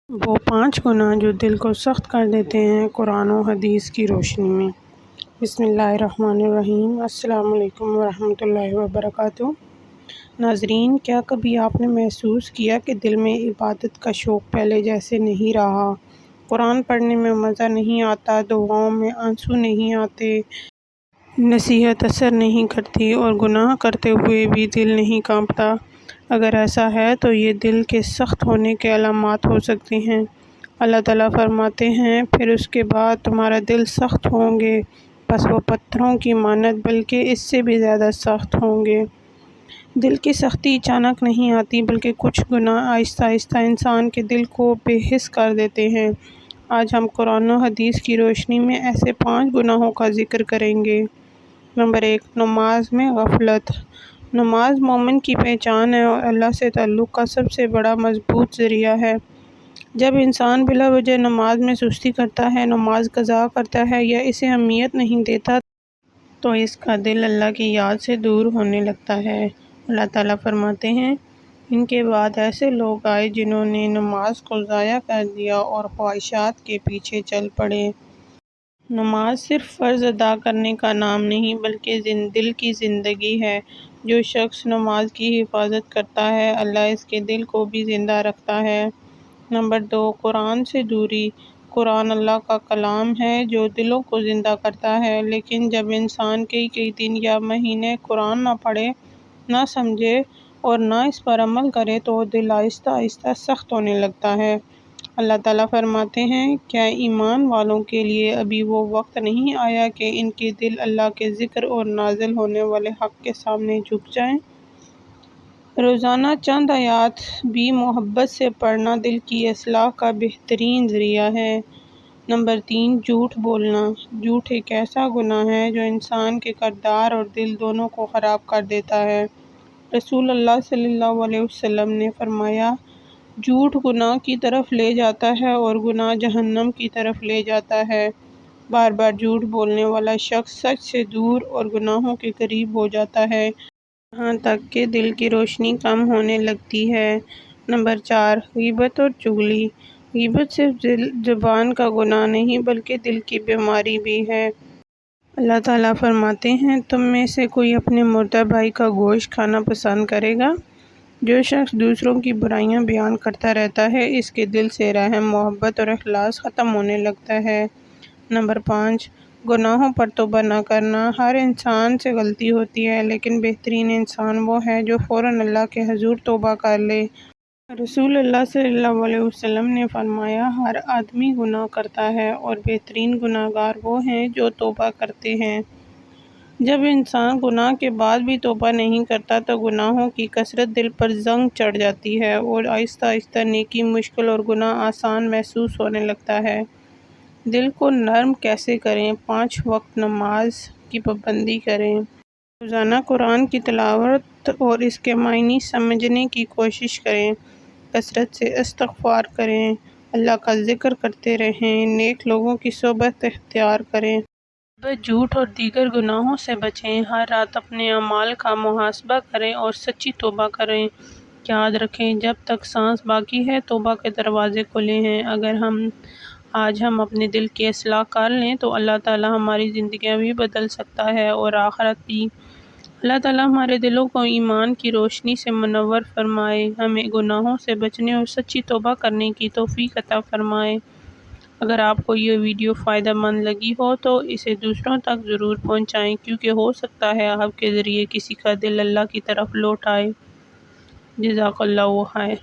وہ 5 گناہ جو دل کو سخت کر دیتے ہیں، قرآن و حدیث کی روشنی میں۔ بسم اللہ الرحمن الرحیم۔ السلام علیکم ورحمۃ اللہ وبرکاتہ۔ ناظرین، کیا کبھی آپ نے محسوس کیا کہ دل میں عبادت کا شوق پہلے جیسے نہیں رہا؟ قرآن پڑھنے میں مزہ نہیں آتا، دعاؤں میں آنسو نہیں آتے، نصیحت اثر نہیں کرتی، اور گناہ کرتے ہوئے بھی دل نہیں کانپتا؟ اگر ایسا ہے تو یہ دل کے سخت ہونے کے علامات ہو سکتے ہیں۔ اللہ تعالیٰ فرماتے ہیں، پھر اس کے بعد تمہارا دل سخت ہوں گے، پس وہ پتھروں کی مانند بلکہ اس سے بھی زیادہ سخت ہوں گے۔ دل کی سختی اچانک نہیں آتی، بلکہ کچھ گناہ آہستہ آہستہ انسان کے دل کو بے حس کر دیتے ہیں۔ آج ہم قرآن و حدیث کی روشنی میں ایسے 5 گناہوں کا ذکر کریں گے۔ نمبر 1، نماز میں غفلت۔ نماز مومن کی پہچان ہے اور اللہ سے تعلق کا سب سے بڑا مضبوط ذریعہ ہے۔ جب انسان بلا وجہ نماز میں سستی کرتا ہے، نماز قضا کرتا ہے یا اسے اہمیت نہیں دیتا تو اس کا دل اللہ کی یاد سے دور ہونے لگتا ہے۔ اللہ تعالیٰ فرماتے ہیں، ان کے بعد ایسے لوگ آئے جنہوں نے نماز کو ضائع کر دیا اور خواہشات کے پیچھے چل پڑے۔ نماز صرف فرض ادا کرنے کا نام نہیں بلکہ دل کی زندگی ہے۔ جو شخص نماز کی حفاظت کرتا ہے، اللہ اس کے دل کو بھی زندہ رکھتا ہے۔ نمبر 2، قرآن سے دوری۔ قرآن اللہ کا کلام ہے جو دلوں کو زندہ کرتا ہے، لیکن جب انسان کئی دن یا مہینے قرآن نہ پڑھے، نہ سمجھے اور نہ اس پر عمل کرے تو دل آہستہ آہستہ سخت ہونے لگتا ہے۔ اللہ تعالیٰ فرماتے ہیں، کیا ایمان والوں کے لیے ابھی وہ وقت نہیں آیا کہ ان کے دل اللہ کے ذکر اور نازل ہونے والے حق کے سامنے جھک جائیں؟ روزانہ چند آیات بھی محبت سے پڑھنا دل کی اصلاح کا بہترین ذریعہ ہے۔ نمبر 3، جھوٹ بولنا۔ جھوٹ ایک ایسا گناہ ہے جو انسان کے کردار اور دل دونوں کو خراب کر دیتا ہے۔ رسول اللہ صلی اللہ علیہ وسلم نے فرمایا، جھوٹ گناہ کی طرف لے جاتا ہے اور گناہ جہنم کی طرف لے جاتا ہے۔ بار بار جھوٹ بولنے والا شخص سچ سے دور اور گناہوں کے قریب ہو جاتا ہے، یہاں تک کہ دل کی روشنی کم ہونے لگتی ہے۔ نمبر 4، غیبت اور چغلی۔ غیبت صرف زبان کا گناہ نہیں بلکہ دل کی بیماری بھی ہے۔ اللہ تعالیٰ فرماتے ہیں، تم میں سے کوئی اپنے مردہ بھائی کا گوشت کھانا پسند کرے گا؟ جو شخص دوسروں کی برائیاں بیان کرتا رہتا ہے، اس کے دل سے رحم، محبت اور اخلاص ختم ہونے لگتا ہے۔ نمبر 5، گناہوں پر توبہ نہ کرنا۔ ہر انسان سے غلطی ہوتی ہے، لیکن بہترین انسان وہ ہے جو فوراً اللہ کے حضور توبہ کر لے۔ رسول اللہ صلی اللہ علیہ وسلم نے فرمایا، ہر آدمی گناہ کرتا ہے اور بہترین گناہ گار وہ ہیں جو توبہ کرتے ہیں۔ جب انسان گناہ کے بعد بھی توبہ نہیں کرتا تو گناہوں کی کثرت دل پر زنگ چڑھ جاتی ہے اور آہستہ آہستہ نیکی مشکل اور گناہ آسان محسوس ہونے لگتا ہے۔ دل کو نرم کیسے کریں؟ 5 وقت نماز کی پابندی کریں۔ روزانہ قرآن کی تلاوت اور اس کے معنی سمجھنے کی کوشش کریں۔ کثرت سے استغفار کریں، اللہ کا ذکر کرتے رہیں، نیک لوگوں کی صحبت اختیار کریں۔ غیبت، جھوٹ اور دیگر گناہوں سے بچیں۔ ہر رات اپنے اعمال کا محاسبہ کریں اور سچی توبہ کریں۔ یاد رکھیں، جب تک سانس باقی ہے توبہ کے دروازے کھلے ہیں۔ اگر آج ہم اپنے دل کی اصلاح کر لیں تو اللہ تعالیٰ ہماری زندگیاں بھی بدل سکتا ہے اور آخرت بھی۔ اللہ تعالیٰ ہمارے دلوں کو ایمان کی روشنی سے منور فرمائے، ہمیں گناہوں سے بچنے اور سچی توبہ کرنے کی توفیق عطا فرمائے۔ اگر آپ کو یہ ویڈیو فائدہ مند لگی ہو تو اسے دوسروں تک ضرور پہنچائیں، کیونکہ ہو سکتا ہے آپ کے ذریعے کسی کا دل اللہ کی طرف لوٹ آئے۔ جزاک اللہ خیر۔